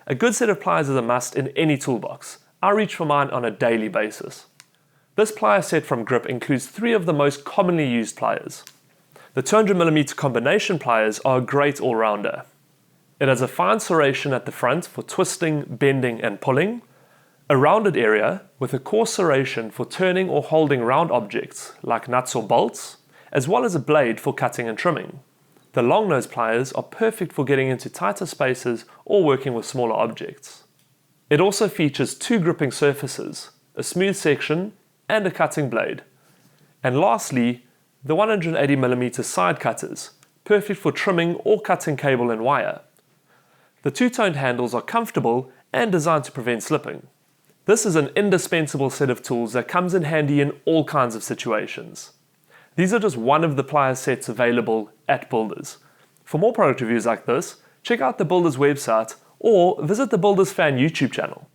A good set of pliers is a must in any toolbox. I reach for mine on a daily basis. This plier set from Grip includes 3 of the most commonly used pliers. The 200mm combination pliers are a great all-rounder. It has a fine serration at the front for twisting, bending and pulling, a rounded area with a coarse serration for turning or holding round objects like nuts or bolts, as well as a blade for cutting and trimming. The long nose pliers are perfect for getting into tighter spaces or working with smaller objects. It also features 2 gripping surfaces, a smooth section and a cutting blade. And lastly, the 180mm side cutters, perfect for trimming or cutting cable and wire. The two-toned handles are comfortable and designed to prevent slipping. This is an indispensable set of tools that comes in handy in all kinds of situations. These are just one of the plier sets available at Builders. For more product reviews like this, check out the Builders website or visit the Builders Fan YouTube channel.